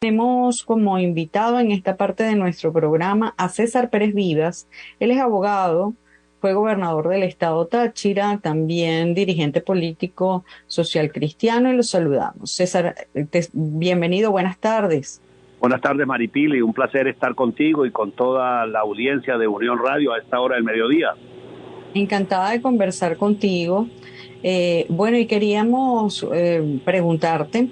Tenemos como invitado en esta parte de nuestro programa a César Pérez Vivas. Él es abogado, fue gobernador del estado Táchira, también dirigente político social cristiano y lo saludamos. César, bienvenido, buenas tardes. Buenas tardes, Maripili. Un placer estar contigo y con toda la audiencia de Unión Radio a esta hora del mediodía. Encantada de conversar contigo. Bueno, y queríamos preguntarte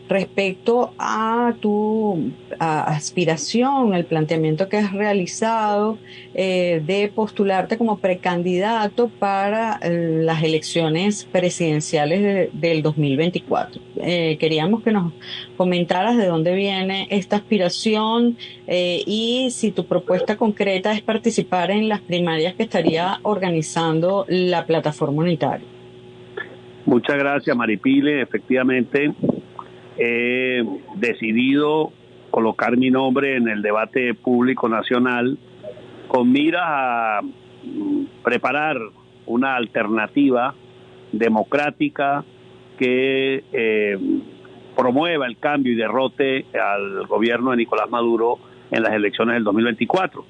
respecto a tu aspiración, el planteamiento que has realizado de postularte como precandidato para las elecciones presidenciales del 2024. Queríamos que nos comentaras de dónde viene esta aspiración y si tu propuesta concreta es participar en las primarias que estaría organizando la plataforma unitaria. Muchas gracias, Maripile. Efectivamente, he decidido colocar mi nombre en el debate público nacional con miras a preparar una alternativa democrática que promueva el cambio y derrote al gobierno de Nicolás Maduro en las elecciones del 2024.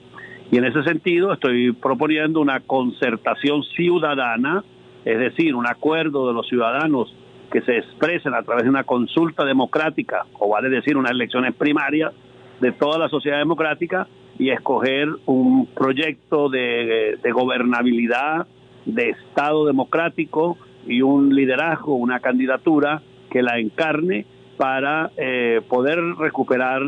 Y en ese sentido estoy proponiendo una concertación ciudadana, es decir, un acuerdo de los ciudadanos que se expresen a través de una consulta democrática, o vale decir unas elecciones primarias de toda la sociedad democrática, y escoger un proyecto de gobernabilidad, de Estado democrático y un liderazgo, una candidatura que la encarne para poder recuperar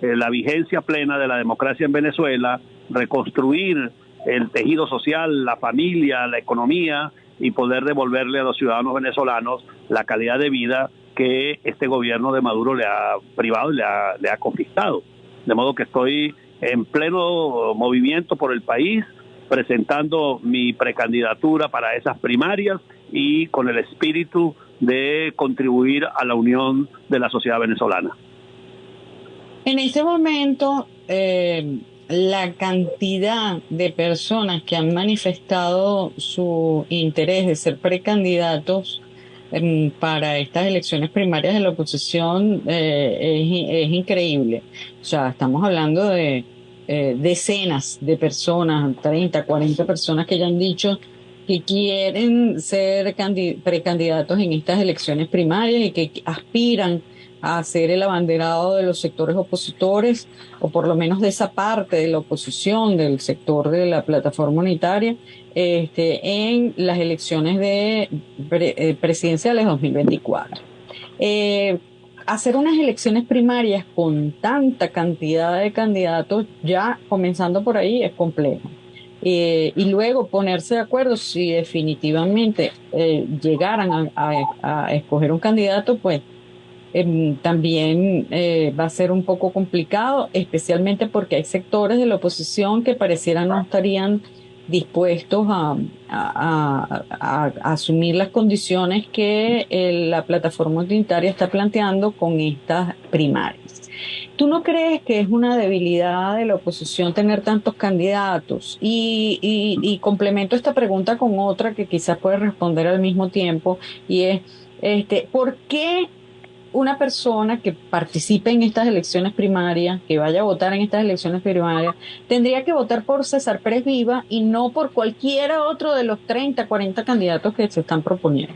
la vigencia plena de la democracia en Venezuela, reconstruir el tejido social, la familia, la economía, y poder devolverle a los ciudadanos venezolanos la calidad de vida que este gobierno de Maduro le ha privado y le ha confiscado. De modo que estoy en pleno movimiento por el país, presentando mi precandidatura para esas primarias y con el espíritu de contribuir a la unión de la sociedad venezolana. En este momento, la cantidad de personas que han manifestado su interés de ser precandidatos para estas elecciones primarias de la oposición es increíble. O sea, estamos hablando de decenas de personas, 30, 40 personas que ya han dicho que quieren ser precandidatos en estas elecciones primarias y que aspiran a ser el abanderado de los sectores opositores, o por lo menos de esa parte de la oposición, del sector de la plataforma unitaria, en las elecciones presidenciales 2024. Hacer unas elecciones primarias con tanta cantidad de candidatos, ya comenzando por ahí, es complejo. Y luego ponerse de acuerdo si definitivamente llegaran a escoger un candidato, pues también va a ser un poco complicado, especialmente porque hay sectores de la oposición que parecieran no estarían dispuestos a asumir las condiciones que la plataforma unitaria está planteando con estas primarias. ¿Tú no crees que es una debilidad de la oposición tener tantos candidatos? Y complemento esta pregunta con otra que quizás puedes responder al mismo tiempo, y es, ¿por qué una persona que participe en estas elecciones primarias, que vaya a votar en estas elecciones primarias, tendría que votar por César Pérez Viva y no por cualquiera otro de los 30, 40 candidatos que se están proponiendo?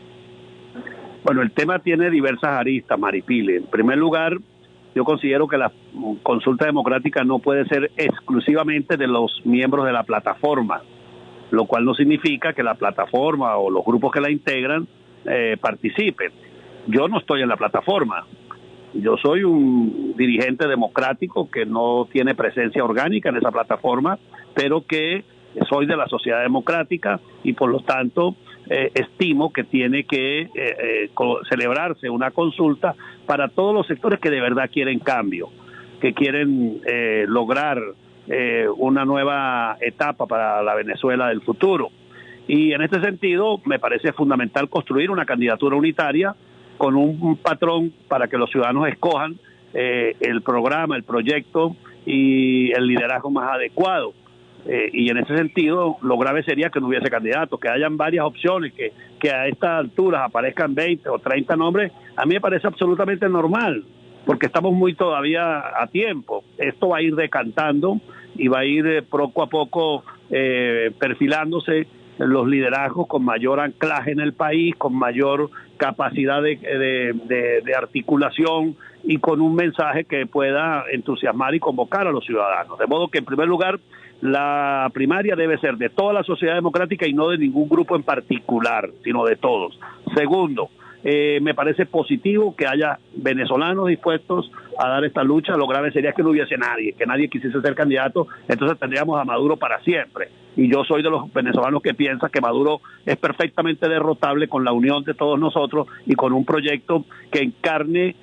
Bueno, el tema tiene diversas aristas, Maripile. En primer lugar, yo considero que la consulta democrática no puede ser exclusivamente de los miembros de la plataforma, lo cual no significa que la plataforma o los grupos que la integran participen. Yo no estoy en la plataforma. Yo soy un dirigente democrático que no tiene presencia orgánica en esa plataforma, pero que soy de la sociedad democrática y por lo tanto estimo que tiene que celebrarse una consulta para todos los sectores que de verdad quieren cambio, que quieren lograr una nueva etapa para la Venezuela del futuro. Y en este sentido me parece fundamental construir una candidatura unitaria con un patrón para que los ciudadanos escojan el programa, el proyecto y el liderazgo más adecuado. Y en ese sentido, lo grave sería que no hubiese candidatos, que hayan varias opciones, que a estas alturas aparezcan 20 o 30 nombres. A mí me parece absolutamente normal. porque estamos muy todavía a tiempo. Esto va a ir decantando y va a ir poco a poco perfilándose los liderazgos con mayor anclaje en el país, con mayor capacidad de articulación y con un mensaje que pueda entusiasmar y convocar a los ciudadanos. De modo que, en primer lugar, la primaria debe ser de toda la sociedad democrática y no de ningún grupo en particular, sino de todos. Segundo, me parece positivo que haya venezolanos dispuestos a dar esta lucha. Lo grave sería que no hubiese nadie, que nadie quisiese ser candidato, entonces tendríamos a Maduro para siempre. Y yo soy de los venezolanos que piensa que Maduro es perfectamente derrotable con la unión de todos nosotros y con un proyecto que encarne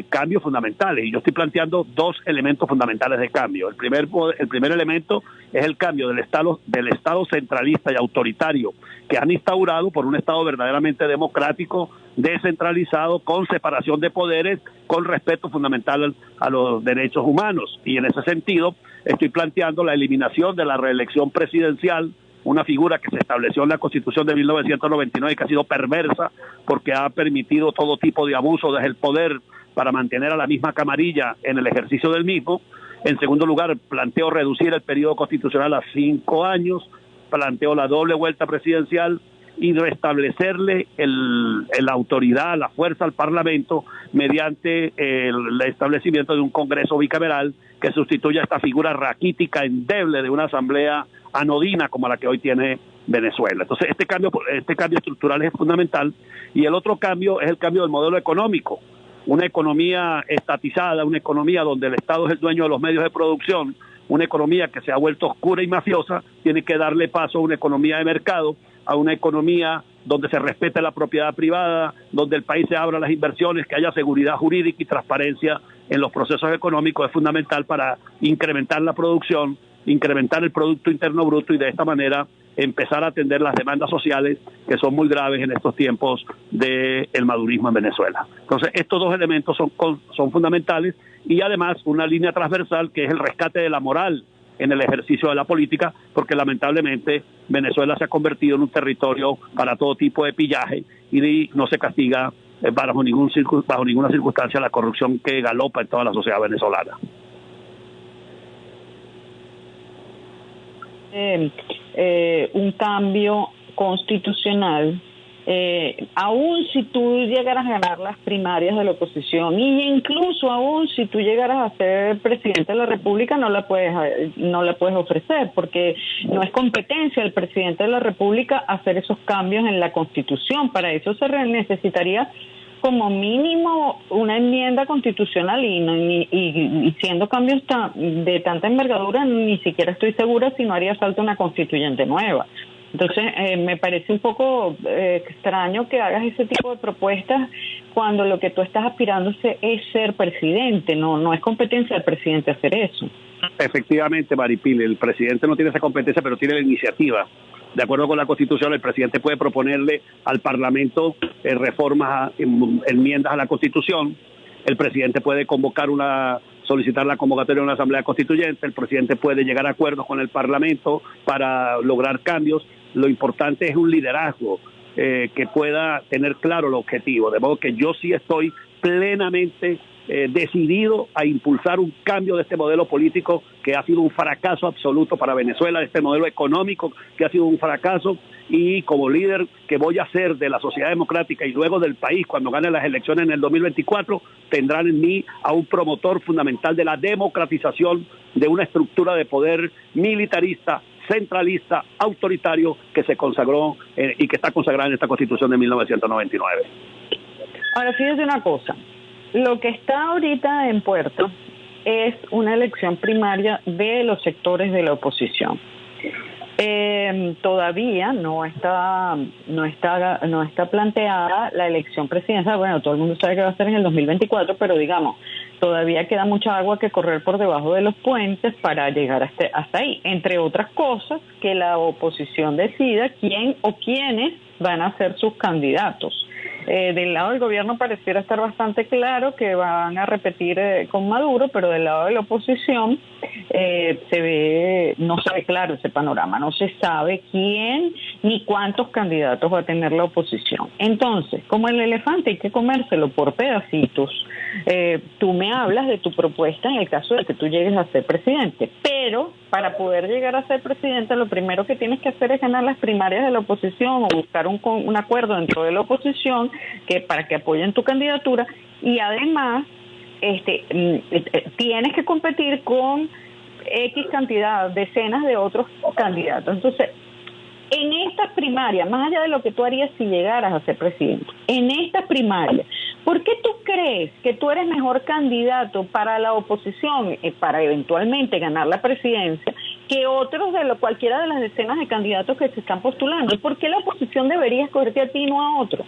cambios fundamentales. Y yo estoy planteando dos elementos fundamentales de cambio. El primer elemento es el cambio del Estado centralista y autoritario que han instaurado por un Estado verdaderamente democrático, descentralizado, con separación de poderes, con respeto fundamental a los derechos humanos. Y en ese sentido estoy planteando la eliminación de la reelección presidencial, una figura que se estableció en la Constitución de 1999 y que ha sido perversa porque ha permitido todo tipo de abuso desde el poder para mantener a la misma camarilla en el ejercicio del mismo. En segundo lugar, planteo reducir el periodo constitucional a 5 años, planteo la doble vuelta presidencial y restablecerle la autoridad, la fuerza al Parlamento mediante el establecimiento de un Congreso bicameral que sustituya esta figura raquítica, endeble de una asamblea anodina como la que hoy tiene Venezuela. Entonces, este cambio estructural es fundamental. Y el otro cambio es el cambio del modelo económico. Una economía estatizada, una economía donde el Estado es el dueño de los medios de producción, una economía que se ha vuelto oscura y mafiosa, tiene que darle paso a una economía de mercado, a una economía donde se respete la propiedad privada, donde el país se abra las inversiones, que haya seguridad jurídica y transparencia en los procesos económicos. Es fundamental para incrementar la producción, incrementar el Producto Interno Bruto y de esta manera empezar a atender las demandas sociales que son muy graves en estos tiempos del madurismo en Venezuela. Entonces, estos dos elementos son fundamentales y además una línea transversal que es el rescate de la moral en el ejercicio de la política, porque lamentablemente Venezuela se ha convertido en un territorio para todo tipo de pillaje y no se castiga bajo ninguna circunstancia la corrupción que galopa en toda la sociedad venezolana. Un cambio constitucional, aún si tú llegaras a ganar las primarias de la oposición e incluso aún si tú llegaras a ser presidente de la República, no la puedes ofrecer porque no es competencia del presidente de la República hacer esos cambios en la Constitución. Para eso se necesitaría como mínimo una enmienda constitucional y siendo cambios de tanta envergadura, ni siquiera estoy segura si no haría falta una constituyente nueva. Entonces, me parece un poco extraño que hagas ese tipo de propuestas cuando lo que tú estás aspirando es ser presidente. No es competencia del presidente hacer eso. Efectivamente, Maripil, el presidente no tiene esa competencia, pero tiene la iniciativa. De acuerdo con la Constitución, el presidente puede proponerle al Parlamento reformas, enmiendas a la Constitución. El presidente puede solicitar la convocatoria de una asamblea constituyente. El presidente puede llegar a acuerdos con el Parlamento para lograr cambios. Lo importante es un liderazgo que pueda tener claro el objetivo. De modo que yo sí estoy plenamente decidido a impulsar un cambio de este modelo político que ha sido un fracaso absoluto para Venezuela, de este modelo económico que ha sido un fracaso, y como líder que voy a ser de la sociedad democrática y luego del país cuando gane las elecciones en el 2024, tendrán en mí a un promotor fundamental de la democratización de una estructura de poder militarista, centralista, autoritario que se consagró y que está consagrada en esta Constitución de 1999. Ahora, fíjate una cosa. Lo que está ahorita en puerto es una elección primaria de los sectores de la oposición. Todavía no está planteada la elección presidencial. Bueno, todo el mundo sabe que va a ser en el 2024, pero digamos, todavía queda mucha agua que correr por debajo de los puentes para llegar hasta ahí. Entre otras cosas, que la oposición decida quién o quiénes van a ser sus candidatos. Del lado del gobierno pareciera estar bastante claro que van a repetir con Maduro, pero del lado de la oposición no se ve claro ese panorama, no se sabe quién ni cuántos candidatos va a tener la oposición. Entonces, como el elefante hay que comérselo por pedacitos, tú me hablas de tu propuesta en el caso de que tú llegues a ser presidente, pero para poder llegar a ser presidente lo primero que tienes que hacer es ganar las primarias de la oposición o buscar un acuerdo dentro de la oposición para que apoyen tu candidatura, y además tienes que competir con X cantidad, decenas de otros candidatos. Entonces, en estas primarias, más allá de lo que tú harías si llegaras a ser presidente, en estas primarias, ¿por qué tú crees que tú eres mejor candidato para la oposición, para eventualmente ganar la presidencia, que otros cualquiera de las decenas de candidatos que se están postulando? ¿Por qué la oposición debería escogerte a ti y no a otro?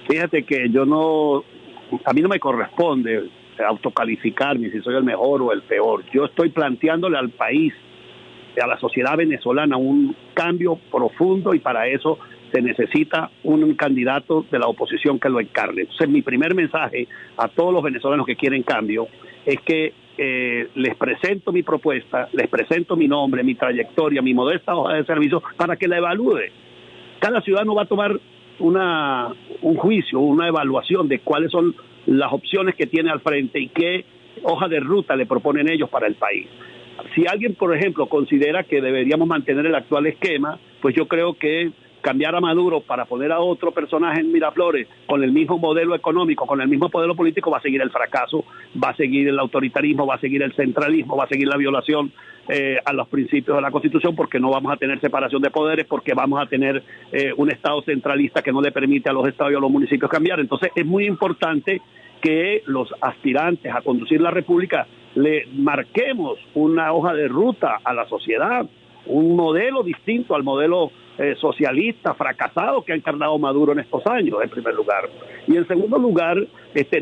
Fíjate que a mí no me corresponde autocalificarme si soy el mejor o el peor. Yo estoy planteándole al país, a la sociedad venezolana, un cambio profundo, y para eso se necesita un candidato de la oposición que lo encarne. Entonces, mi primer mensaje a todos los venezolanos que quieren cambio es que les presento mi propuesta, les presento mi nombre, mi trayectoria, mi modesta hoja de servicio para que la evalúe. Cada ciudadano va a tomar un juicio, una evaluación de cuáles son las opciones que tiene al frente y qué hoja de ruta le proponen ellos para el país. Si alguien, por ejemplo, considera que deberíamos mantener el actual esquema, pues yo creo que cambiar a Maduro para poner a otro personaje en Miraflores con el mismo modelo económico, con el mismo modelo político, va a seguir el fracaso, va a seguir el autoritarismo, va a seguir el centralismo, va a seguir la violación a los principios de la Constitución, porque no vamos a tener separación de poderes, porque vamos a tener un Estado centralista que no le permite a los estados y a los municipios cambiar. Entonces es muy importante que los aspirantes a conducir la República le marquemos una hoja de ruta a la sociedad, un modelo distinto al modelo socialista fracasado que ha encarnado Maduro en estos años, en primer lugar. Y en segundo lugar,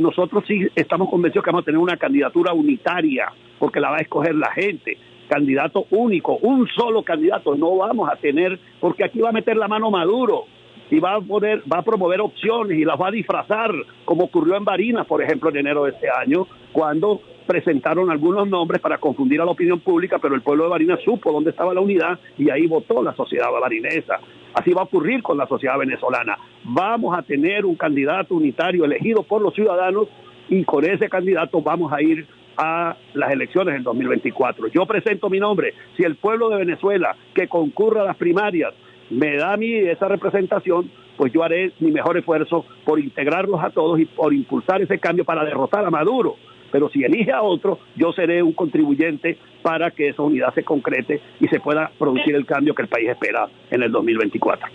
nosotros sí estamos convencidos que vamos a tener una candidatura unitaria, porque la va a escoger la gente, candidato único, un solo candidato no vamos a tener, porque aquí va a meter la mano Maduro y va a promover opciones y las va a disfrazar, como ocurrió en Barinas, por ejemplo, en enero de este año, cuando presentaron algunos nombres para confundir a la opinión pública, pero el pueblo de Barinas supo dónde estaba la unidad y ahí votó la sociedad barinesa. Así va a ocurrir con la sociedad venezolana. Vamos a tener un candidato unitario elegido por los ciudadanos y con ese candidato vamos a ir a las elecciones en 2024. Yo presento mi nombre. Si el pueblo de Venezuela que concurra a las primarias me da a mí esa representación, pues yo haré mi mejor esfuerzo por integrarlos a todos y por impulsar ese cambio para derrotar a Maduro. Pero si elige a otro, yo seré un contribuyente para que esa unidad se concrete y se pueda producir el cambio que el país espera en el 2024.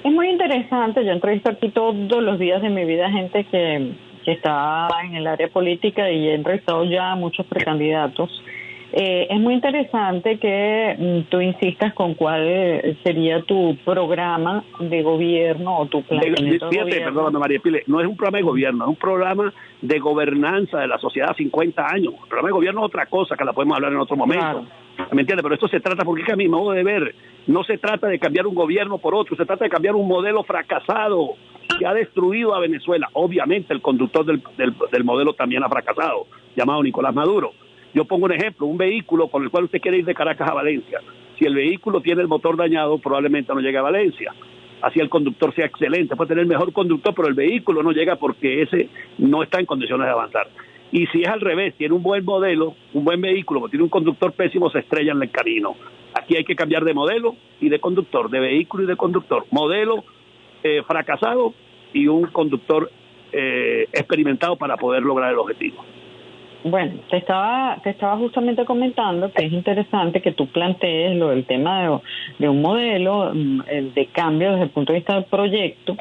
Es muy interesante. Yo entrevisto aquí todos los días de mi vida gente que está en el área política y he entrevistado ya a muchos precandidatos. Es muy interesante que tú insistas con cuál sería tu programa de gobierno o tu planteamiento de gobierno. Perdóname, María Pile, no es un programa de gobierno, es un programa de gobernanza de la sociedad a 50 años. El programa de gobierno es otra cosa que la podemos hablar en otro momento. Claro. ¿Me entiendes? Pero esto se trata, porque es que a mi modo de ver, no se trata de cambiar un gobierno por otro, se trata de cambiar un modelo fracasado que ha destruido a Venezuela. Obviamente el conductor del modelo también ha fracasado, llamado Nicolás Maduro. Yo pongo un ejemplo, un vehículo con el cual usted quiere ir de Caracas a Valencia. Si el vehículo tiene el motor dañado, probablemente no llegue a Valencia. Así el conductor sea excelente, puede tener el mejor conductor, pero el vehículo no llega porque ese no está en condiciones de avanzar. Y si es al revés, tiene un buen modelo, un buen vehículo, pero tiene un conductor pésimo, se estrella en el camino. Aquí hay que cambiar de modelo y de conductor, de vehículo y de conductor. Modelo fracasado y un conductor experimentado para poder lograr el objetivo. Bueno, te estaba justamente comentando que es interesante que tú plantees lo del tema de un modelo de cambio desde el punto de vista del proyecto,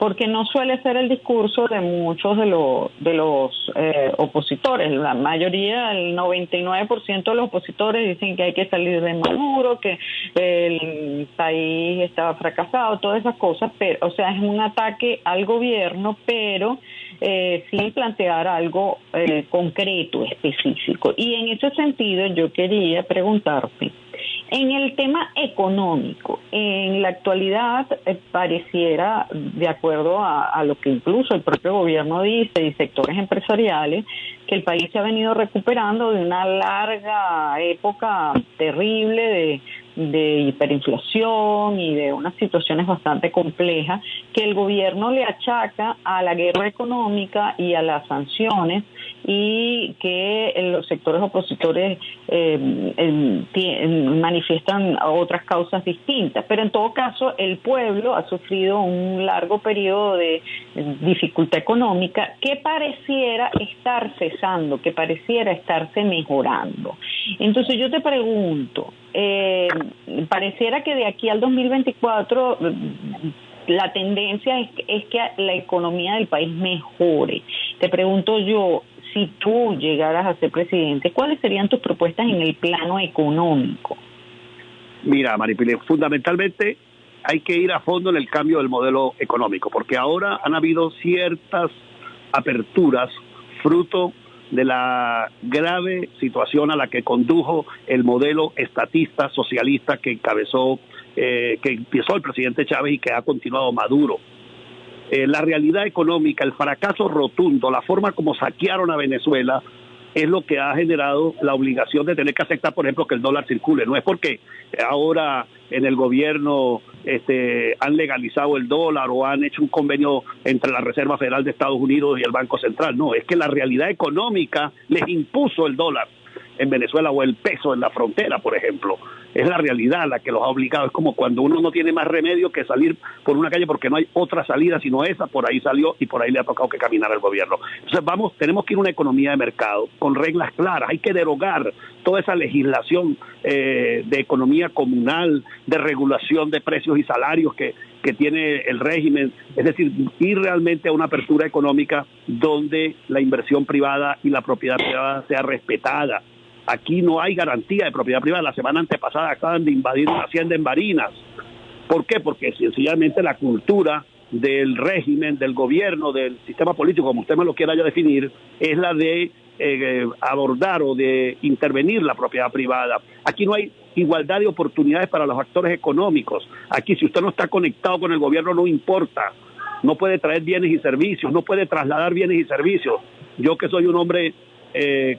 porque no suele ser el discurso de muchos de los opositores. La mayoría, el 99% de los opositores dicen que hay que salir de Maduro, que el país estaba fracasado, todas esas cosas, pero, o sea, es un ataque al gobierno, pero sin plantear algo concreto, específico. Y en ese sentido yo quería preguntarte, En el tema económico, en la actualidad pareciera, de acuerdo a lo que incluso el propio gobierno dice y sectores empresariales, que el país se ha venido recuperando de una larga época terrible de hiperinflación y de unas situaciones bastante complejas que el gobierno le achaca a la guerra económica y a las sanciones, y que los sectores opositores manifiestan otras causas distintas. Pero en todo caso, el pueblo ha sufrido un largo periodo de dificultad económica que pareciera estar cesando, que pareciera estarse mejorando. Entonces yo te pregunto, pareciera que de aquí al 2024 la tendencia es que la economía del país mejore. Te pregunto yo, si tú llegaras a ser presidente, ¿cuáles serían tus propuestas en el plano económico? Mira, Maripile, fundamentalmente hay que ir a fondo en el cambio del modelo económico, porque ahora han habido ciertas aperturas fruto de la grave situación a la que condujo el modelo estatista socialista que empezó el presidente Chávez y que ha continuado Maduro. La realidad económica, el fracaso rotundo, la forma como saquearon a Venezuela es lo que ha generado la obligación de tener que aceptar, por ejemplo, que el dólar circule. No es porque ahora en el gobierno han legalizado el dólar o han hecho un convenio entre la Reserva Federal de Estados Unidos y el Banco Central. No, es que la realidad económica les impuso el dólar en Venezuela o el peso en la frontera, por ejemplo. Es la realidad la que los ha obligado. Es como cuando uno no tiene más remedio que salir por una calle porque no hay otra salida sino esa, por ahí salió y por ahí le ha tocado que caminar al gobierno. Entonces tenemos que ir a una economía de mercado con reglas claras. Hay que derogar toda esa legislación de economía comunal, de regulación de precios y salarios que tiene el régimen, es decir, ir realmente a una apertura económica donde la inversión privada y la propiedad privada sea respetada. Aquí no hay garantía de propiedad privada. La semana antepasada acaban de invadir una hacienda en Barinas. ¿Por qué? Porque sencillamente la cultura del régimen, del gobierno, del sistema político, como usted me lo quiera ya definir, es la de abordar o de intervenir la propiedad privada. Aquí no hay igualdad de oportunidades para los actores económicos. Aquí, si usted no está conectado con el gobierno, no importa. No puede traer bienes y servicios, no puede trasladar bienes y servicios. Yo, que soy un hombre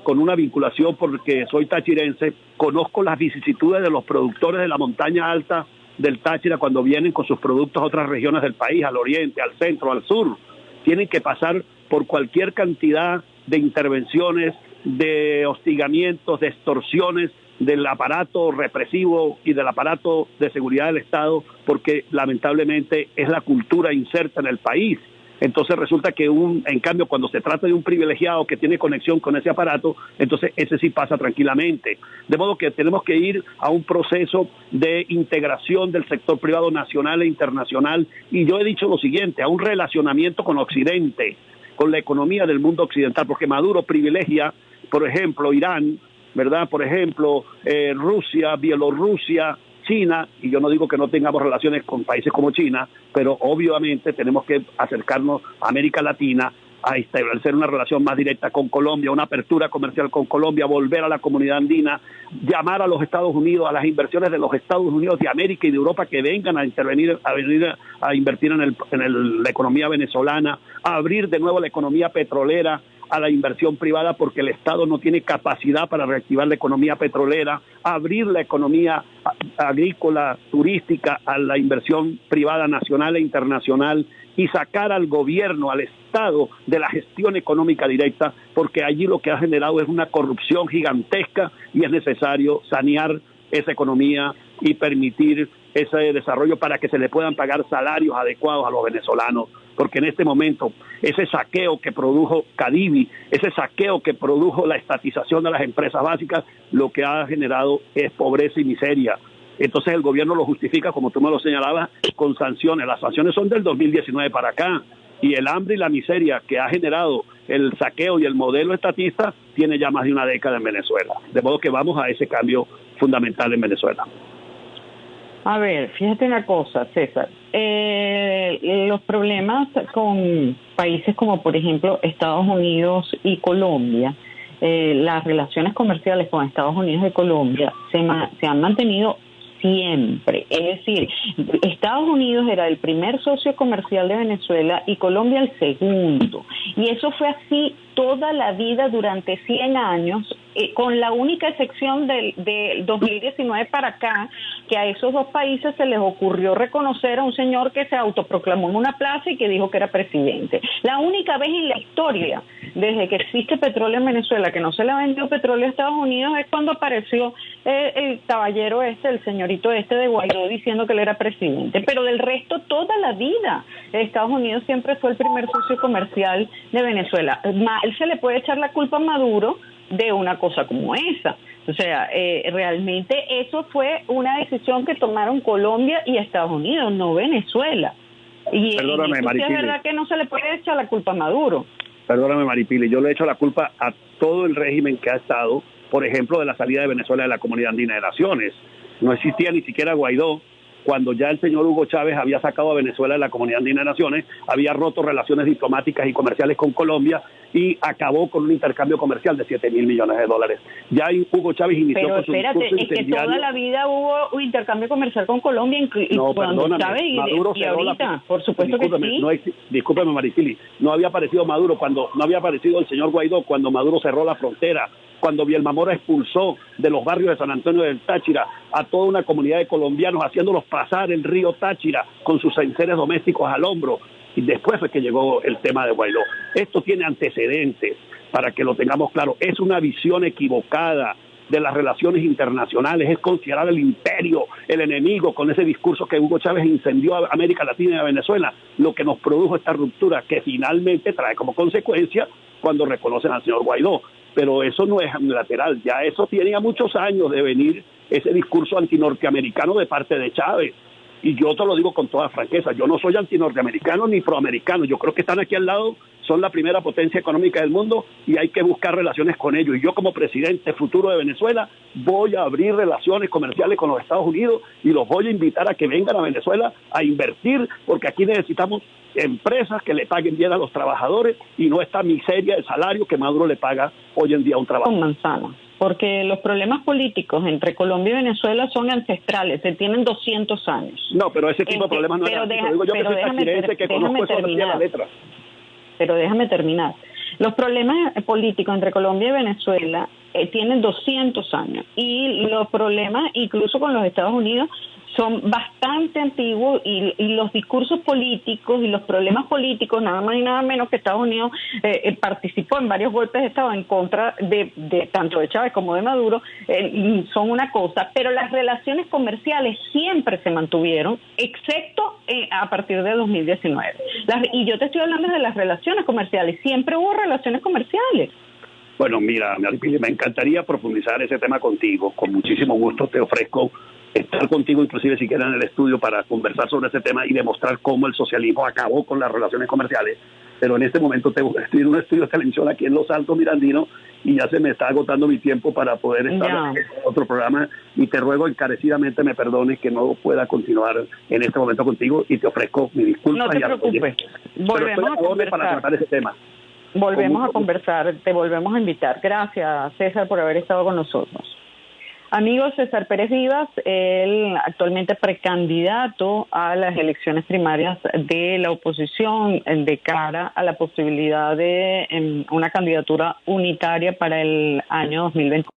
con una vinculación porque soy tachirense, conozco las vicisitudes de los productores de la montaña alta del Táchira cuando vienen con sus productos a otras regiones del país, al oriente, al centro, al sur. Tienen que pasar por cualquier cantidad de intervenciones, de hostigamientos, de extorsiones del aparato represivo y del aparato de seguridad del Estado, porque lamentablemente es la cultura inserta en el país. Entonces resulta que en cambio, cuando se trata de un privilegiado que tiene conexión con ese aparato, entonces ese sí pasa tranquilamente. De modo que tenemos que ir a un proceso de integración del sector privado nacional e internacional, y yo he dicho lo siguiente, a un relacionamiento con Occidente, con la economía del mundo occidental, porque Maduro privilegia, por ejemplo, Irán, ¿verdad? Por ejemplo, Rusia, Bielorrusia, China, y yo no digo que no tengamos relaciones con países como China, pero obviamente tenemos que acercarnos a América Latina, a establecer una relación más directa con Colombia, una apertura comercial con Colombia, volver a la comunidad andina, llamar a los Estados Unidos, a las inversiones de los Estados Unidos de América y de Europa que vengan a venir a invertir en la economía venezolana, a abrir de nuevo la economía petrolera a la inversión privada porque el Estado no tiene capacidad para reactivar la economía petrolera, abrir la economía agrícola, turística a la inversión privada nacional e internacional y sacar al gobierno, al Estado, de la gestión económica directa, porque allí lo que ha generado es una corrupción gigantesca y es necesario sanear esa economía y permitir ese desarrollo para que se le puedan pagar salarios adecuados a los venezolanos, porque en este momento ese saqueo que produjo Cadivi, ese saqueo que produjo la estatización de las empresas básicas, lo que ha generado es pobreza y miseria. Entonces el gobierno lo justifica, como tú me lo señalabas, con sanciones. Las sanciones son del 2019 para acá, y el hambre y la miseria que ha generado el saqueo y el modelo estatista tiene ya más de una década en Venezuela. De modo que vamos a ese cambio fundamental en Venezuela. A ver, fíjate una cosa, César. Los problemas con países como, por ejemplo, Estados Unidos y Colombia, las relaciones comerciales con Estados Unidos y Colombia se han mantenido siempre. Es decir, Estados Unidos era el primer socio comercial de Venezuela y Colombia el segundo. Y eso fue así toda la vida durante 100 años, con la única excepción del 2019 para acá, que a esos dos países se les ocurrió reconocer a un señor que se autoproclamó en una plaza y que dijo que era presidente. La única vez en la historia, desde que existe petróleo en Venezuela, que no se le ha vendido petróleo a Estados Unidos, es cuando apareció el caballero el señorito de Guaidó, diciendo que él era presidente. Pero del resto, toda la vida, Estados Unidos siempre fue el primer socio comercial de Venezuela. Él se le puede echar la culpa a Maduro de una cosa como esa. O sea, realmente eso fue una decisión que tomaron Colombia y Estados Unidos, no Venezuela. Perdóname, Maripili. Es verdad que no se le puede echar la culpa a Maduro. Perdóname, Maripili, yo le echo la culpa a todo el régimen que ha estado, por ejemplo, de la salida de Venezuela de la Comunidad Andina de Naciones. No existía ni siquiera Guaidó cuando ya el señor Hugo Chávez había sacado a Venezuela de la Comunidad Andina de Naciones, había roto relaciones diplomáticas y comerciales con Colombia y acabó con un intercambio comercial de 7.000 millones de dólares. Ya Hugo Chávez inició Pero con su espérate, discurso es que incendiario. toda la vida hubo un intercambio comercial con Colombia, No, cuando perdóname, Chávez y ahorita, por supuesto que sí. Discúlpeme, Maripili, no había aparecido Maduro cuando, no había aparecido el señor Guaidó cuando Maduro cerró la frontera, cuando Bielma Mora expulsó de los barrios de San Antonio del Táchira a toda una comunidad de colombianos, haciéndolos pasar el río Táchira con sus enseres domésticos al hombro, y después fue que llegó el tema de Guaidó. Esto tiene antecedentes, para que lo tengamos claro, es una visión equivocada de las relaciones internacionales, es considerar el imperio, el enemigo, con ese discurso que Hugo Chávez incendió a América Latina y a Venezuela, lo que nos produjo esta ruptura, que finalmente trae como consecuencia cuando reconocen al señor Guaidó. Pero eso no es unilateral, ya eso tenía muchos años de venir ese discurso antinorteamericano de parte de Chávez. Y yo te lo digo con toda franqueza, yo no soy antinorteamericano ni proamericano, yo creo que están aquí al lado, son la primera potencia económica del mundo y hay que buscar relaciones con ellos. Y yo como presidente futuro de Venezuela voy a abrir relaciones comerciales con los Estados Unidos y los voy a invitar a que vengan a Venezuela a invertir, porque aquí necesitamos empresas que le paguen bien a los trabajadores y no esta miseria de salario que Maduro le paga hoy en día a un trabajador. Con manzana. Porque los problemas políticos entre Colombia y Venezuela son ancestrales, se tienen 200 años. No, pero ese tipo de problemas no eran. Pero déjame terminar. Los problemas políticos entre Colombia y Venezuela tienen 200 años y los problemas incluso con los Estados Unidos son bastante antiguos y los discursos políticos y los problemas políticos, nada más y nada menos que Estados Unidos participó en varios golpes de Estado en contra de tanto de Chávez como de Maduro, son una cosa, pero las relaciones comerciales siempre se mantuvieron, excepto a partir de 2019. Y yo te estoy hablando de las relaciones comerciales, siempre hubo relaciones comerciales. Bueno, mira, Maripili, me encantaría profundizar ese tema contigo, con muchísimo gusto te ofrezco estar contigo, inclusive si quieres en el estudio, para conversar sobre ese tema y demostrar cómo el socialismo acabó con las relaciones comerciales. Pero en este momento estoy en un estudio de televisión aquí en Los Altos Mirandinos y ya se me está agotando mi tiempo para poder estar en otro programa, y te ruego encarecidamente me perdones que no pueda continuar en este momento contigo y te ofrezco mi disculpa. No te preocupes, volvemos a conversar para tratar ese tema. Volvemos a conversar, te volvemos a invitar. Gracias, César, por haber estado con nosotros. Amigo César Pérez Vivas, él actualmente precandidato a las elecciones primarias de la oposición de cara a la posibilidad de una candidatura unitaria para el año 2020.